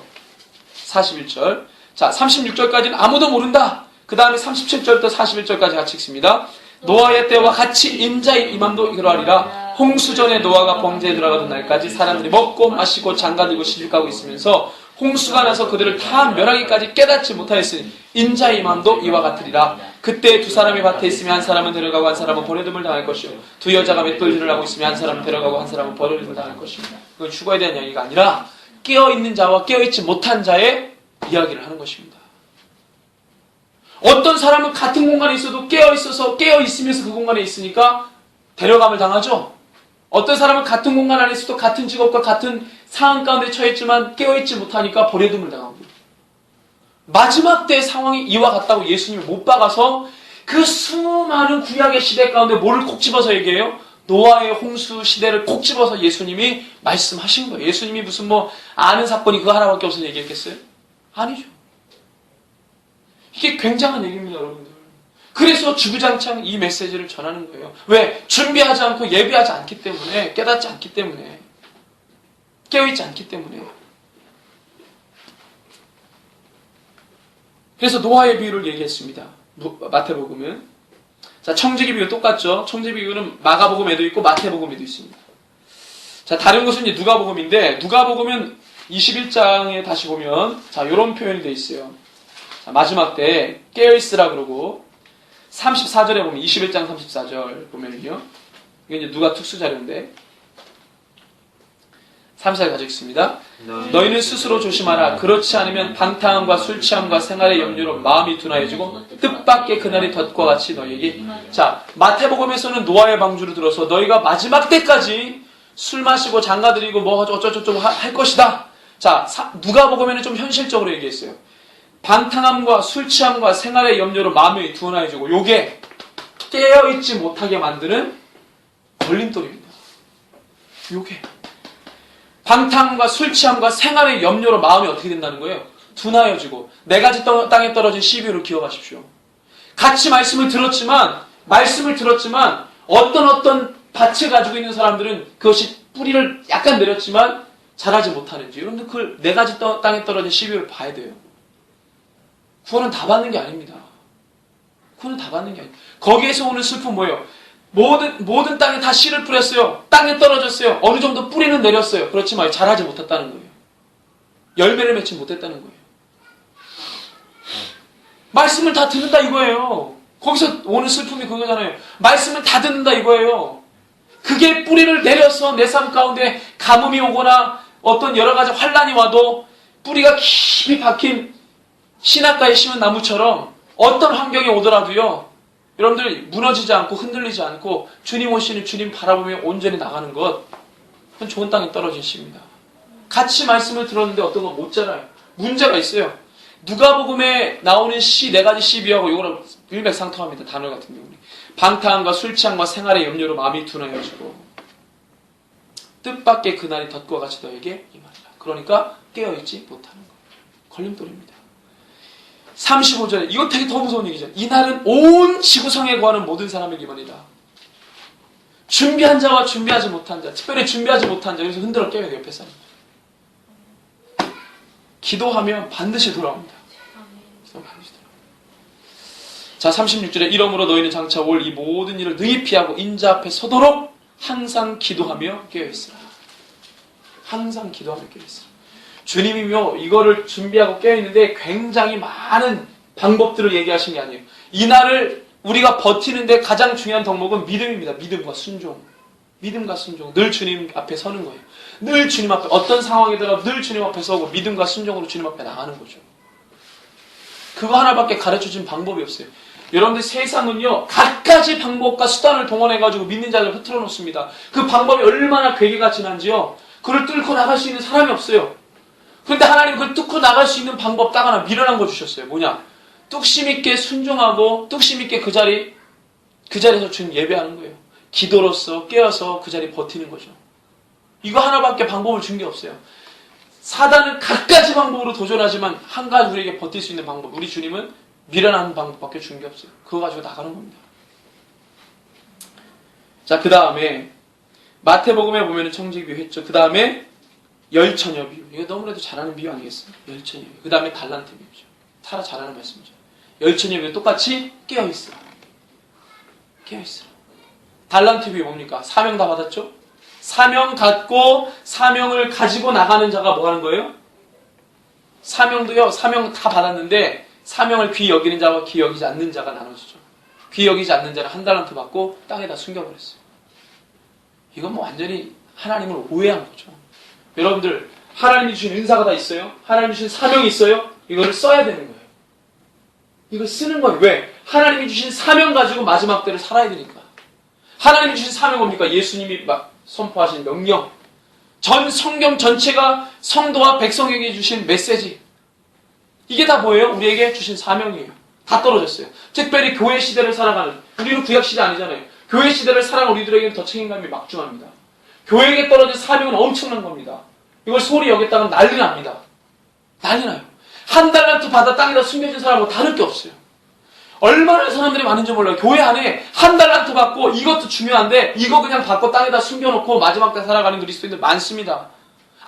41절. 자, 36절까지는 아무도 모른다. 그 다음에 37절부터 41절까지 같이 읽습니다. 노아의 때와 같이 인자의 임함도 이러하리라. 홍수전에 노아가 범죄에 들어가던 날까지 사람들이 먹고 마시고 장가들고 시집가고 있으면서 홍수가 나서 그들을 다 멸하기까지 깨닫지 못하였으니 인자의 임함도 이와 같으리라. 그때 두 사람이 밭에 있으면 한 사람은 데려가고 한 사람은 버려둠을 당할 것이요, 두 여자가 맷돌질을 하고 있으면 한 사람은 데려가고 한 사람은 버려둠을 당할 것입니다. 이건 휴거에 대한 이야기가 아니라 깨어있는 자와 깨어있지 못한 자의 이야기를 하는 것입니다. 어떤 사람은 같은 공간에 있어도 깨어있으면서 그 공간에 있으니까 데려감을 당하죠. 어떤 사람은 같은 공간 안에 있어도 같은 직업과 같은 상황 가운데 처했지만 깨어있지 못하니까 버려둠을 당하고, 마지막 때의 상황이 이와 같다고 예수님을 못 박아서 그 수많은 구약의 시대 가운데 뭐를 콕 집어서 얘기해요? 노아의 홍수 시대를 콕 집어서 예수님이 말씀하신 거예요. 예수님이 무슨 아는 사건이 그거 하나밖에 없어서 얘기했겠어요? 아니죠. 이게 굉장한 얘기입니다, 여러분들. 그래서 주구장창 이 메시지를 전하는 거예요. 왜? 준비하지 않고 예비하지 않기 때문에, 깨닫지 않기 때문에, 깨어있지 않기 때문에. 그래서 노아의 비유를 얘기했습니다. 마태복음은. 자, 청지기 비유 똑같죠? 청지기 비유는 마가복음에도 있고 마태복음에도 있습니다. 자, 다른 것은 이제 누가복음인데, 누가복음은 21장에 다시 보면, 자, 요런 표현이 되어 있어요. 자, 마지막 때 깨어있으라 그러고, 34절에 보면 21장 34절 보면은요. 이게 이제 누가 특수 자료인데 3절 가지고 있습니다. 너희는 스스로 조심하라. 그렇지 않으면 방탕함과 술 취함과 생활의 염려로 마음이 둔하여지고 뜻밖의 그날이 덫과 같이 너희에게. 자, 마태복음에서는 노아의 방주를 들어서 너희가 마지막 때까지 술 마시고 장가들이고 뭐 어쩌고저쩌고 할 것이다. 자, 누가복음에는 좀 현실적으로 얘기했어요. 방탕함과 술 취함과 생활의 염려로 마음이 둔하여지고 요게 깨어있지 못하게 만드는 걸림돌입니다. 요게 방탕함과 술 취함과 생활의 염려로 마음이 어떻게 된다는 거예요? 둔하여지고 네 가지 땅에 떨어진 씨비를 기억하십시오. 같이 말씀을 들었지만 어떤 밭을 가지고 있는 사람들은 그것이 뿌리를 약간 내렸지만 자라지 못하는지 여러분들 그 네 가지 땅에 떨어진 씨비를 봐야 돼요. 구원은 다 받는 게 아닙니다. 구원은 다 받는 게 아닙니다. 거기에서 오는 슬픔 뭐예요? 모든 땅에 다 씨를 뿌렸어요. 땅에 떨어졌어요. 어느 정도 뿌리는 내렸어요. 그렇지만 자라지 못했다는 거예요. 열매를 맺지 못했다는 거예요. 말씀을 다 듣는다 이거예요. 거기서 오는 슬픔이 그거잖아요. 말씀을 다 듣는다 이거예요. 그게 뿌리를 내려서 내 삶 가운데 가뭄이 오거나 어떤 여러 가지 환란이 와도 뿌리가 깊이 박힌 신학가에 심은 나무처럼 어떤 환경이 오더라도요. 여러분들 무너지지 않고 흔들리지 않고 주님 오시는 주님 바라보며 온전히 나가는 것 그건 좋은 땅에 떨어진 씨입니다. 같이 말씀을 들었는데 어떤 건 못 자라요. 문제가 있어요. 누가복음에 나오는 씨 네 가지 씨비하고 이거랑 일맥상통합니다. 단어 같은 경우는 방탕함과 술 취함과 생활의 염려로 마음이 둔하여지고 뜻밖의 그날이 덫과 같이 너에게 임하리라. 그러니까 깨어있지 못하는 거예요. 걸림돌입니다. 35절에 이거 되게 더 무서운 얘기죠. 이날은 온 지구상에 거하는 모든 사람에게 임하리라. 준비한 자와 준비하지 못한 자, 특별히 준비하지 못한 자, 여기서 흔들어 깨워야 돼요. 옆에 사람. 기도하면 반드시 돌아옵니다. 기도하면 반드시 돌아옵니다. 자, 36절에 이러므로 너희는 장차 올 이 모든 일을 능히 피하고 인자 앞에 서도록 항상 기도하며 깨어있으라. 항상 기도하며 깨어있으라. 주님이며 이거를 준비하고 깨어있는데 굉장히 많은 방법들을 얘기하신 게 아니에요. 이날을 우리가 버티는데 가장 중요한 덕목은 믿음입니다. 믿음과 순종. 믿음과 순종. 늘 주님 앞에 서는 거예요. 늘 주님 앞에 어떤 상황이더라도 늘 주님 앞에 서고 믿음과 순종으로 주님 앞에 나가는 거죠. 그거 하나밖에 가르쳐준 방법이 없어요. 여러분들 세상은요 갖가지 방법과 수단을 동원해가지고 믿는 자를 흐트러 놓습니다. 그 방법이 얼마나 괴계가 진한지요. 그를 뚫고 나갈 수 있는 사람이 없어요. 그런데 하나님은 그걸 뚫고 나갈 수 있는 방법 딱 하나 미련한 거 주셨어요. 뭐냐? 뚝심 있게 순종하고 뚝심 있게 그 자리에서 주님 예배하는 거예요. 기도로서 깨어서 그 자리 버티는 거죠. 이거 하나밖에 방법을 준 게 없어요. 사단은 갖가지 방법으로 도전하지만 한 가지 우리에게 버틸 수 있는 방법. 우리 주님은 미련한 방법밖에 준 게 없어요. 그거 가지고 나가는 겁니다. 자, 그 다음에 마태복음에 보면 청지기비 했죠. 그 다음에 열처녀 비유. 이거 너무나도 잘하는 비유 아니겠어요? 열처녀 비유. 그 다음에 달란트 비유죠. 타라 잘하는 말씀이죠. 열처녀 비유 똑같이 깨어있으라. 깨어있으라. 달란트 비유 뭡니까? 사명 다 받았죠? 사명 갖고 사명을 가지고 나가는 자가 뭐 하는 거예요? 사명도요. 사명 다 받았는데 사명을 귀히 여기는 자와 귀히 여기지 않는 자가 나눠지죠. 귀히 여기지 않는 자는 한 달란트 받고 땅에다 숨겨버렸어요. 이건 뭐 완전히 하나님을 오해한 거죠. 여러분들 하나님이 주신 은사가 다 있어요. 하나님이 주신 사명이 있어요. 이거를 써야 되는 거예요. 이걸 쓰는 거예요. 왜? 하나님이 주신 사명 가지고 마지막 때를 살아야 되니까. 하나님이 주신 사명 뭡니까? 예수님이 선포하신 명령. 전 성경 전체가 성도와 백성에게 주신 메시지. 이게 다 뭐예요? 우리에게 주신 사명이에요. 다 떨어졌어요. 특별히 교회 시대를 살아가는, 우리는 구약 시대 아니잖아요. 교회 시대를 살아가는 우리들에게는 더 책임감이 막중합니다. 교회에게 떨어진 사명은 엄청난 겁니다. 이걸 소홀히 여겼다면 난리 납니다. 난리 나요. 한 달란트 받아 땅에다 숨겨진 사람하고 다를 게 없어요. 얼마나 사람들이 많은지 몰라요. 교회 안에 한 달란트 받고 이것도 중요한데 이거 그냥 받고 땅에다 숨겨놓고 마지막 때 살아가는 그리스도인들 많습니다.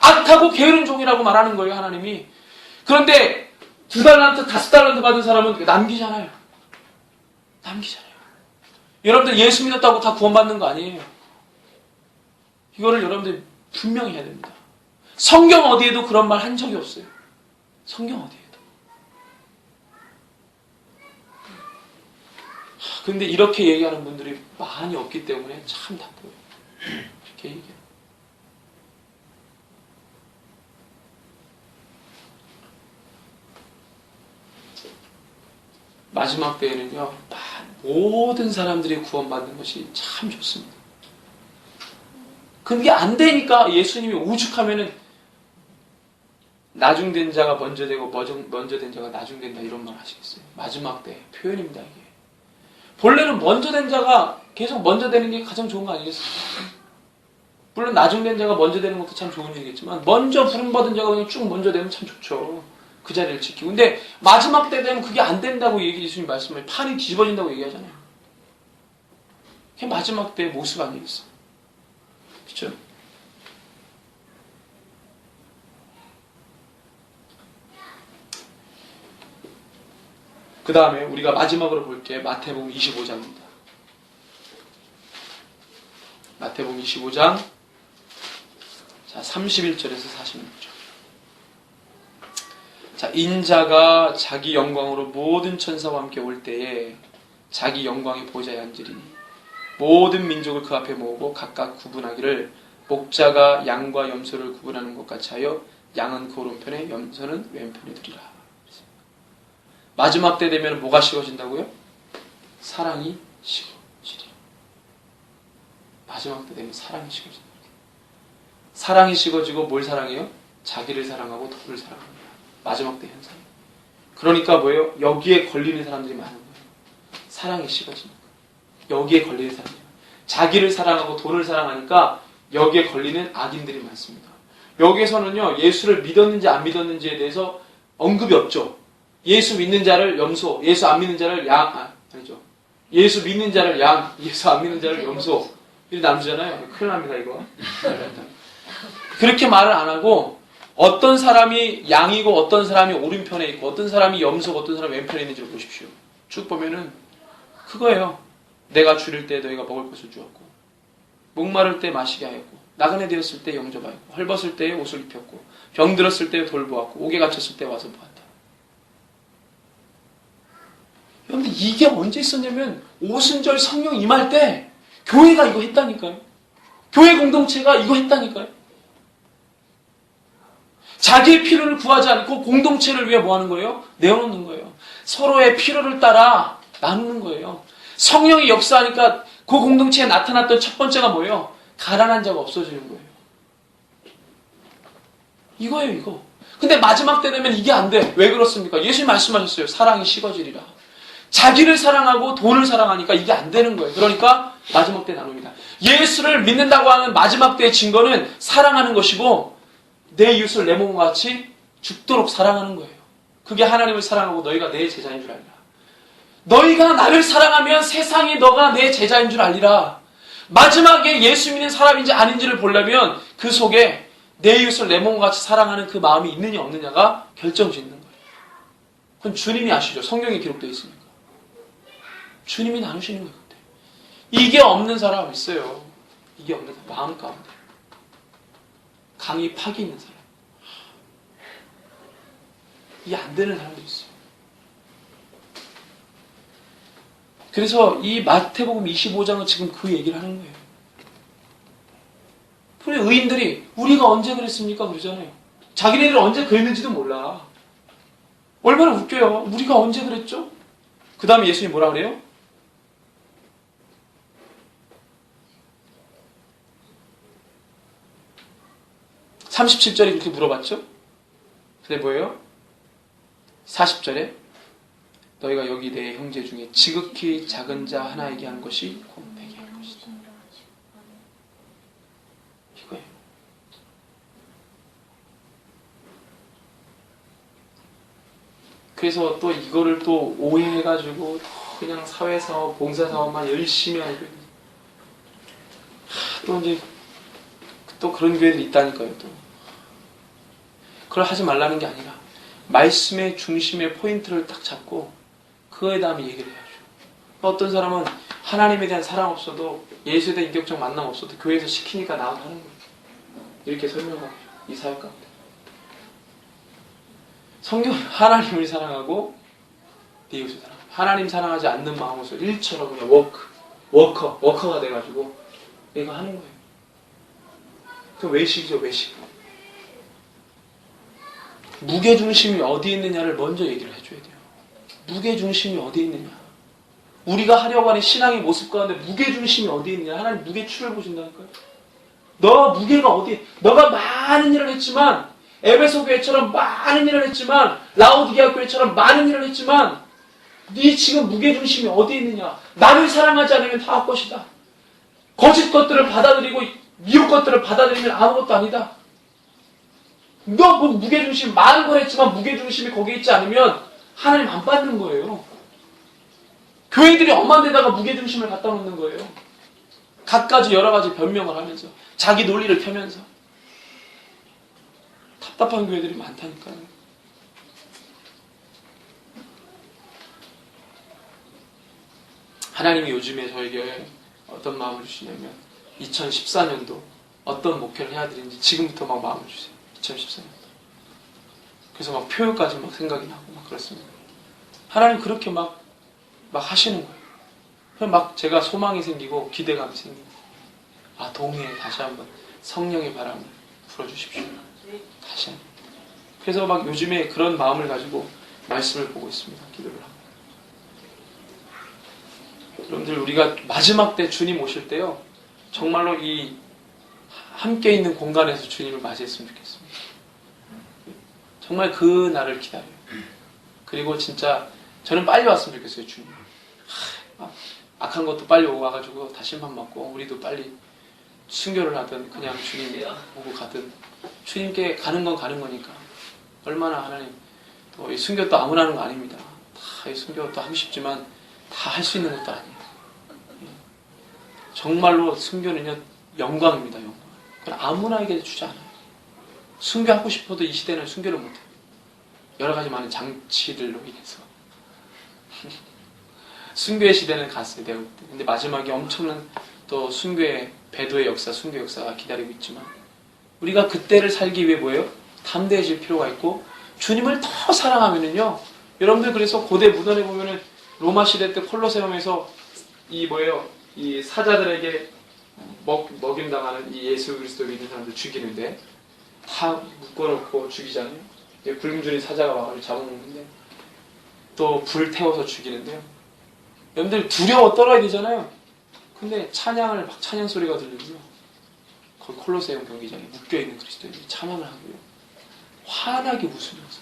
악하고 게으른 종이라고 말하는 거예요, 하나님이. 그런데 2달란트, 5달란트 받은 사람은 남기잖아요. 남기잖아요. 여러분들 예수 믿었다고 다 구원받는 거 아니에요. 이거를 여러분들 분명히 해야 됩니다. 성경 어디에도 그런 말 한 적이 없어요. 성경 어디에도. 근데 이렇게 얘기하는 분들이 많이 없기 때문에 참 답답해요. 이렇게 얘기해요. 마지막 때에는요, 모든 사람들이 구원받는 것이 참 좋습니다. 그게 안 되니까 예수님이 오죽하면은 나중된 자가 먼저 되고 먼저 된 자가 나중된다 이런 말 하시겠어요? 마지막 때 표현입니다 이게. 본래는 먼저 된 자가 계속 먼저 되는 게 가장 좋은 거 아니겠습니까? 물론 나중된 자가 먼저 되는 것도 참 좋은 일이겠지만 먼저 부름받은 자가 그냥 쭉 먼저 되면 참 좋죠. 그 자리를 지키고. 근데 마지막 때 되면 그게 안 된다고 예수님 말씀을 판이 뒤집어진다고 얘기하잖아요. 그게 마지막 때의 모습 아니겠어요? 그렇죠? 그 다음에 우리가 마지막으로 볼 게 마태복음 25장입니다. 마태복음 25장 자 31절에서 46절. 자, 인자가 자기 영광으로 모든 천사와 함께 올 때에 자기 영광의 보좌에 앉으리니 모든 민족을 그 앞에 모으고 각각 구분하기를 목자가 양과 염소를 구분하는 것 같이 하여 양은 그 오른편에 염소는 왼편에 두리라. 마지막 때 되면 뭐가 식어진다고요? 사랑이 식어지리라. 마지막 때 되면 사랑이 식어진다. 사랑이 식어지고 뭘 사랑해요? 자기를 사랑하고 돈을 사랑합니다. 마지막 때 현상. 그러니까 뭐예요? 여기에 걸리는 사람들이 많은 거예요. 사랑이 식어지는 거예요. 여기에 걸리는 사람들이 많아요. 자기를 사랑하고 돈을 사랑하니까 여기에 걸리는 악인들이 많습니다. 여기에서는요, 예수를 믿었는지 안 믿었는지에 대해서 언급이 없죠. 예수 믿는 자를 염소, 예수 안 믿는 자를 양, 아니죠. 예수 믿는 자를 양, 예수 안 믿는 자를 염소. 이렇게 나누잖아요. 큰일 납니다, 이거. 그렇게 말을 안 하고, 어떤 사람이 양이고, 어떤 사람이 오른편에 있고, 어떤 사람이 염소고, 어떤 사람이 왼편에 있는지를 보십시오. 쭉 보면은, 그거예요. 내가 줄일 때 너희가 먹을 것을 주었고, 목마를 때 마시게 하였고, 나그네 되었을 때 영접하였고, 헐벗을 때 옷을 입혔고, 병들었을 때 돌보았고, 옥에 갇혔을 때 와서 보았다. 그런데 이게 언제 있었냐면 오순절 성령 임할 때 교회가 이거 했다니까요. 교회 공동체가 이거 했다니까요. 자기의 필요를 구하지 않고 공동체를 위해 뭐 하는 거예요? 내어놓는 거예요. 서로의 필요를 따라 나누는 거예요. 성령이 역사하니까 그 공동체에 나타났던 첫 번째가 뭐예요? 가난한 자가 없어지는 거예요. 이거예요, 이거. 근데 마지막 때 되면 이게 안 돼. 왜 그렇습니까? 예수님 말씀하셨어요. 사랑이 식어지리라. 자기를 사랑하고 돈을 사랑하니까 이게 안 되는 거예요. 그러니까 마지막 때 나눕니다. 예수를 믿는다고 하는 마지막 때의 증거는 사랑하는 것이고 내 이웃을 내 몸과 같이 죽도록 사랑하는 거예요. 그게 하나님을 사랑하고 너희가 내 제자인 줄 알리라. 너희가 나를 사랑하면 세상이 너가 내 제자인 줄 알리라. 마지막에 예수 믿는 사람인지 아닌지를 보려면 그 속에 내 이웃을 내 몸과 같이 사랑하는 그 마음이 있느냐 없느냐가 결정짓는 거예요. 그건 주님이 아시죠. 성경에 기록되어 있으니까. 주님이 나누시는 거예요. 그때. 이게 없는 사람 있어요. 이게 없는 사람. 마음 가운데. 강이 팍이 있는 사람. 이게 안 되는 사람도 있어요. 그래서 이 마태복음 25장은 지금 그 얘기를 하는 거예요. 의인들이 우리가 언제 그랬습니까? 그러잖아요. 자기네들 언제 그랬는지도 몰라. 얼마나 웃겨요. 우리가 언제 그랬죠? 그 다음에 예수님이 뭐라 그래요? 37절에 그렇게 물어봤죠? 근데 뭐예요? 40절에 너희가 여기 내 형제 중에 지극히 작은 자 하나에게 한 것이 곧 내게 할 것이다. 이거예요. 그래서 또 이거를 또 오해해가지고 그냥 사회사업, 봉사사업만 열심히 하고 또 이제 또 그런 교회들이 있다니까요. 또 그걸 하지 말라는 게 아니라 말씀의 중심의 포인트를 딱 잡고 그거에 다음에 얘기를 해야죠. 어떤 사람은 하나님에 대한 사랑 없어도 예수에 대한 인격적 만남 없어도 교회에서 시키니까 나와서 하는 거예요. 이렇게 설명하고 이 사역 가운데 성경은 하나님을 사랑하고 네 이웃을 사랑합니다. 하나님 사랑하지 않는 마음으로서 일처럼 그냥 워커가 돼가지고 이거 하는 거예요. 그 외식이죠, 외식. 무게중심이 어디 있느냐를 먼저 얘기를 해줘야 돼요. 무게중심이 어디 있느냐. 우리가 하려고 하는 신앙의 모습 가운데 무게중심이 어디 있느냐. 하나님 무게추를 보신다니까요. 너 무게가 어디, 너가 많은 일을 했지만, 에베소 교회처럼 많은 일을 했지만, 라오디게아 교회처럼 많은 일을 했지만, 네 지금 무게중심이 어디 있느냐. 나를 사랑하지 않으면 다 헛것이다. 거짓 것들을 받아들이고 미혹 것들을 받아들이면 아무것도 아니다. 너 뭐 무게중심 많은 걸 했지만 무게중심이 거기에 있지 않으면 하나님 안 받는 거예요. 교회들이 엄한 데다가 무게중심을 갖다 놓는 거예요. 갖가지 여러 가지 변명을 하면서 자기 논리를 펴면서 답답한 교회들이 많다니까요. 하나님이 요즘에 저에게 어떤 마음을 주시냐면 2014년도 어떤 목표를 해야 되는지 지금부터 막 마음을 주세요. 2014년도. 그래서 막 표요까지 막 생각이 나고 막 그렇습니다. 하나님 그렇게 막 하시는 거예요. 그럼 막 제가 소망이 생기고 기대감이 생기고 아 동해에 다시 한번 성령의 바람을 불어주십시오. 다시 한번. 그래서 막 요즘에 그런 마음을 가지고 말씀을 보고 있습니다. 기도를 하고. 여러분들 우리가 마지막 때 주님 오실 때요. 정말로 이 함께 있는 공간에서 주님을 맞이했으면 좋겠습니다. 정말 그 날을 기다려요. 그리고 진짜 저는 빨리 왔으면 좋겠어요. 주님. 악한 것도 빨리 와가지고 다시만 맞고 우리도 빨리 순교를 하든 그냥 주님 보고 가든 주님께 가는 건 가는 거니까 얼마나 하나님 또 이 순교도 아무나 하는 거 아닙니다. 다 이 순교도 하고 싶지만 다 할 수 있는 것도 아니에요. 정말로 순교는요 영광입니다. 영광. 그건 아무나에게 주지 않아요. 순교하고 싶어도 이 시대는 순교를 못해요. 여러 가지 많은 장치들로 인해서 순교의 시대는 갔어요. 내가 그때. 근데 마지막에 엄청난 또 순교의 배도의 역사, 순교 역사가 기다리고 있지만 우리가 그때를 살기 위해 뭐예요? 담대해질 필요가 있고 주님을 더 사랑하면은요. 여러분들 그래서 고대 문헌에 보면은 로마 시대 때 콜로세움에서 이 사자들에게 먹임당하는 이 예수 그리스도 믿는 사람들 죽이는데 다 묶어놓고 죽이잖아요. 굶주린 사자가 와가지고 잡아먹는데 또 불 태워서 죽이는데요. 여러분들 두려워 떨어야 되잖아요. 근데 찬양을 막 찬양 소리가 들리고요. 거기 콜로세움 경기장에 묶여있는 그리스도인들이 찬양을 하고요. 환하게 웃으면서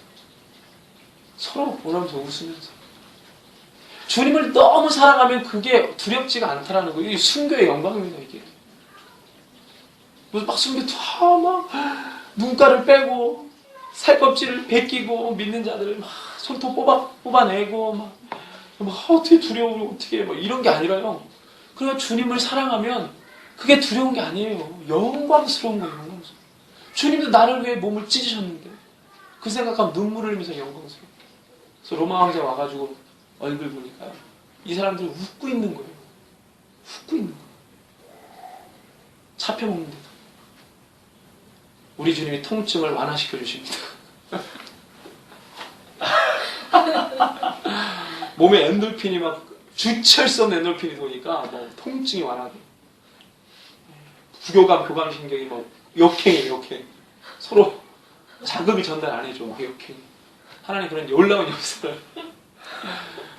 서로 보면서 웃으면서 주님을 너무 사랑하면 그게 두렵지가 않다라는 거예요. 이게 순교의 영광입니다. 이게 막 순교 막 눈가를 빼고 살껍질을 벗기고 믿는 자들을 막 손톱 뽑아내고 막 어떻게 두려워 어떻게 막 이런 게 아니라요. 그냥 주님을 사랑하면 그게 두려운 게 아니에요. 영광스러운 거예요. 영광스러운. 주님도 나를 위해 몸을 찢으셨는데 그 생각하면 눈물을 흘리면서 영광스러워. 그래서 로마 황제 와가지고 얼굴 보니까 이 사람들이 웃고 있는 거예요. 웃고 있는 거예요. 잡혀먹는데도. 우리 주님이 통증을 완화시켜 주십니다. 몸에 엔돌핀이 막 주체할 수 없는 엔돌핀이 도니까 뭐 통증이 완화돼. 부교감, 교감신경이 뭐 역행이에요. 서로 자극을 전달 안 해줘. 막 역행. 하나님 그런 놀라운 역사를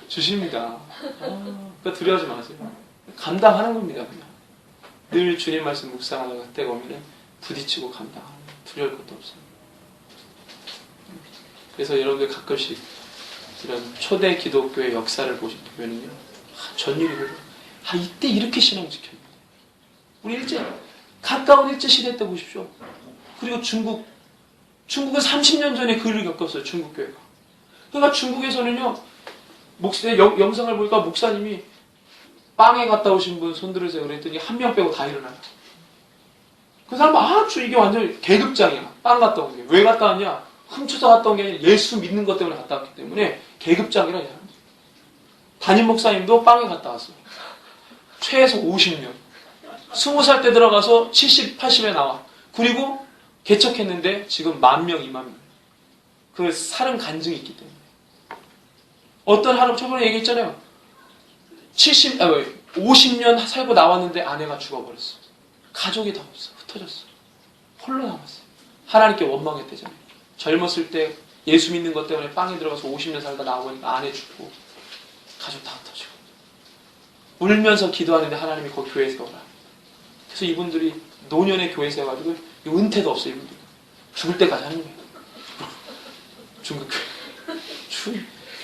주십니다. 그러니까 두려워하지 마세요. 감당하는 겁니다. 그냥. 늘 주님 말씀 묵상하다가 그때가 오면 부딪히고 감당하는 거예요. 두려울 것도 없어요. 그래서 여러분들 가끔씩 이런 초대 기독교의 역사를 보면은요, 전율이 보고, 이때 이렇게 신앙을 지켰는데. 우리 가까운 일제시대 때 보십시오. 그리고 중국은 30년 전에 그 일을 겪었어요, 중국교회가. 그러니까 중국에서는요, 영상을 보니까 목사님이 빵에 갔다 오신 분 손들으세요. 그랬더니 한 명 빼고 다 일어나요. 그 사람 이게 완전 계급장이야. 빵 갔다 온 게. 왜 갔다 왔냐? 훔쳐서 갔다 온 게 아니라 예수 믿는 것 때문에 갔다 왔기 때문에 계급장이라 이 사람. 담임 목사님도 빵에 갔다 왔어요. 최소 50년. 20살 때 들어가서 70, 80에 나와. 그리고 개척했는데 지금 10,000명, 20,000명. 그 살은 간증이 있기 때문에. 어떤 할아버지 저번에 얘기했잖아요. 50년 살고 나왔는데 아내가 죽어버렸어. 가족이 다 없어. 흩어졌어. 홀로 남았어요. 하나님께 원망했대잖아요. 젊었을 때 예수 믿는 것 때문에 빵에 들어가서 50년 살다 나오니까 아내 죽고 가족 다 흩어지고 울면서 기도하는데 하나님이 거기 교회 세워라. 그래서 이분들이 노년의 교회 세워가지고 은퇴도 없어요. 이분들 죽을 때까지 하는 거예요. 중국교회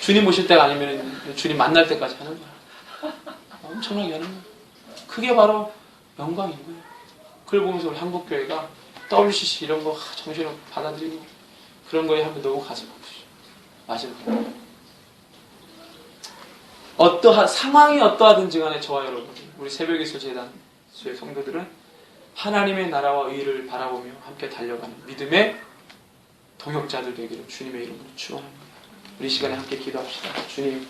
주님 모실 때가 아니면 주님 만날 때까지 하는 거야. 엄청나게 하는 거야. 그게 바로 영광인 거예요. 그걸 보면서 우리 한국교회가 WCC 이런 거 정신을 받아들이고 그런 거에 하면 너무 가슴 아프죠. 맞아요. 상황이 어떠하든지 간에 저와 여러분, 우리 새벽기도 재단 수의 성도들은 하나님의 나라와 의를 바라보며 함께 달려가는 믿음의 동역자들 되기를 주님의 이름으로 축원합니다. 우리 시간에 함께 기도합시다. 주님,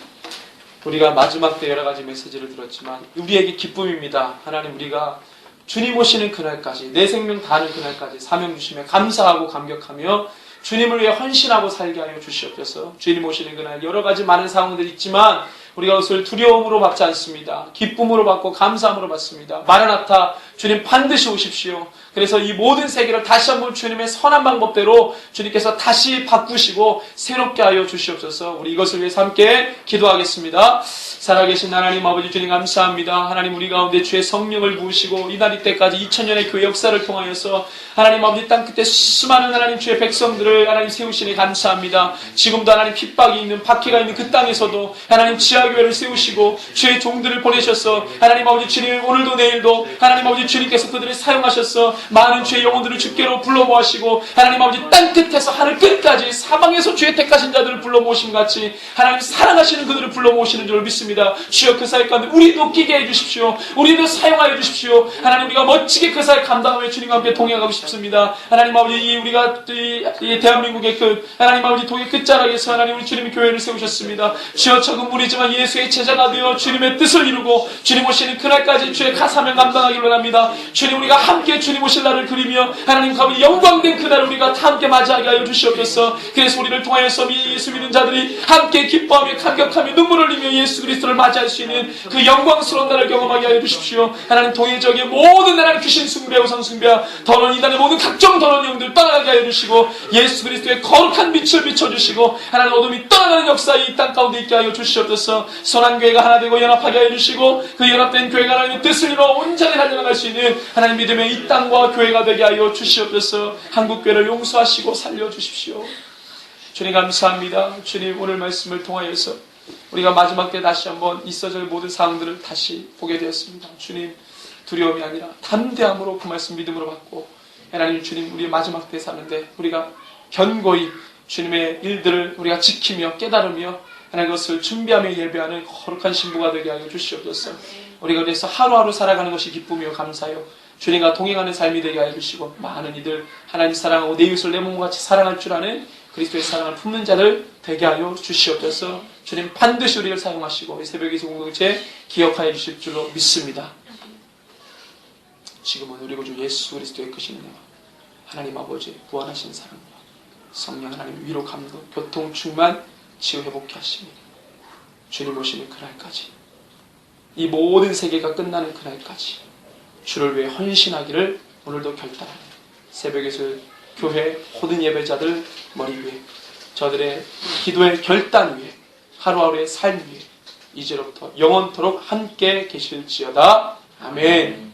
우리가 마지막 때 여러 가지 메시지를 들었지만 우리에게 기쁨입니다. 하나님, 우리가 주님 오시는 그날까지, 내 생명 다하는 그날까지 사명 주시며 감사하고 감격하며 주님을 위해 헌신하고 살게 하여 주시옵소서. 주님 오시는 그날 여러 가지 많은 상황들이 있지만 우리가 그것을 두려움으로 받지 않습니다. 기쁨으로 받고 감사함으로 받습니다. 마라나타, 주님 반드시 오십시오. 그래서 이 모든 세계를 다시 한번 주님의 선한 방법대로 주님께서 다시 바꾸시고 새롭게 하여 주시옵소서. 우리 이것을 위해서 함께 기도하겠습니다. 살아계신 하나님 아버지 주님 감사합니다. 하나님, 우리 가운데 주의 성령을 부으시고 이날 이때까지 2000년의 교회 역사를 통하여서 하나님 아버지 땅 끝에 수많은 하나님 주의 백성들을 하나님 세우시니 감사합니다. 지금도 하나님 핍박이 있는 박해가 있는 그 땅에서도 하나님 지하교회를 세우시고 주의 종들을 보내셔서 하나님 아버지 주님 오늘도 내일도 하나님 아버지 주님께서 그들을 사용하셔서 많은 주의 영혼들을 주께로 불러 모으시고 하나님 아버지 땅 끝에서 하늘 끝까지 사방에서 주의 택하신 자들을 불러 모으심 같이 하나님 사랑하시는 그들을 불러 모으시는 줄 믿습니다. 주여 그 사역 가운데 우리도 끼게 해주십시오. 우리도 사용하여 주십시오. 하나님, 우리가 멋지게 그 사역 감당하며 주님과 함께 동행하고 싶습니다. 하나님 아버지, 우리가 이 대한민국의 하나님 아버지 동의 끝자락에서 하나님 우리 주님의 교회를 세우셨습니다. 주여 적은 무리지만 예수의 제자가 되어 주님의 뜻을 이루고 주님 오시는 그날까지 주의 사명 감당하기를 원합니다. 주님, 우리가 함께 주님 오실 날을 그리며 하나님 가운데 영광된 그날을 우리가 다 함께 맞이하게 하여 주시옵소서. 그래서 우리를 통하여서 예수 믿는 자들이 함께 기뻐하며 감격하며 눈물을 흘리며 예수 그리스도를 맞이할 수 있는 그 영광스러운 날을 경험하게 하여 주십시오. 하나님, 동해적의 모든 하나님 귀신 숭배, 우상 숭배, 더러운 이단의 모든 각종 더러운 영들 떠나게 하여 주시고 예수 그리스도의 거룩한 빛을 비춰주시고 하나님 어둠이 떠나가는 역사에 이 땅 가운데 있게 하여 주시옵소서. 선한 교회가 하나 되고 연합하게 하여 주시고 그 연합된 교회가 하나님의 뜻을 이루어 온전히 달려나갈 수 있는 하나님 믿음의 이 땅과 교회가 되게 하여 주시옵소서. 한국교회를 용서하시고 살려주십시오. 주님 감사합니다. 주님, 오늘 말씀을 통하여서 우리가 마지막 때 다시 한번 있어질 모든 상황들을 다시 보게 되었습니다. 주님, 두려움이 아니라 담대함으로 그 말씀 믿음으로 받고 하나님 주님, 우리의 마지막 때 사는데 우리가 견고히 주님의 일들을 우리가 지키며 깨달으며 하나님 그것을 준비하며 예배하는 거룩한 신부가 되게 하여 주시옵소서. 우리가 그래서 하루하루 살아가는 것이 기쁨이요 감사요 주님과 동행하는 삶이 되게 하여 주시고 많은 이들 하나님 사랑하고 내 이웃을 내 몸과 같이 사랑할 줄 아는 그리스도의 사랑을 품는 자를 되게 하여 주시옵소서. 주님 반드시 우리를 사용하시고 이 새벽의 공동체 기억하여 주실 줄로 믿습니다. 지금은 우리 구주 예수 그리스도의 크신 은혜와 하나님 아버지의 무한하신 사랑과 성령 하나님 위로 감동 교통 충만 치유 회복케 하시니 주님 오시는 그날까지 이 모든 세계가 끝나는 그날까지 주를 위해 헌신하기를 오늘도 결단하는 새벽에서 교회 모든 예배자들 머리 위에 저들의 기도의 결단 위에 하루하루의 삶 위에 이제로부터 영원토록 함께 계실지어다. 아멘.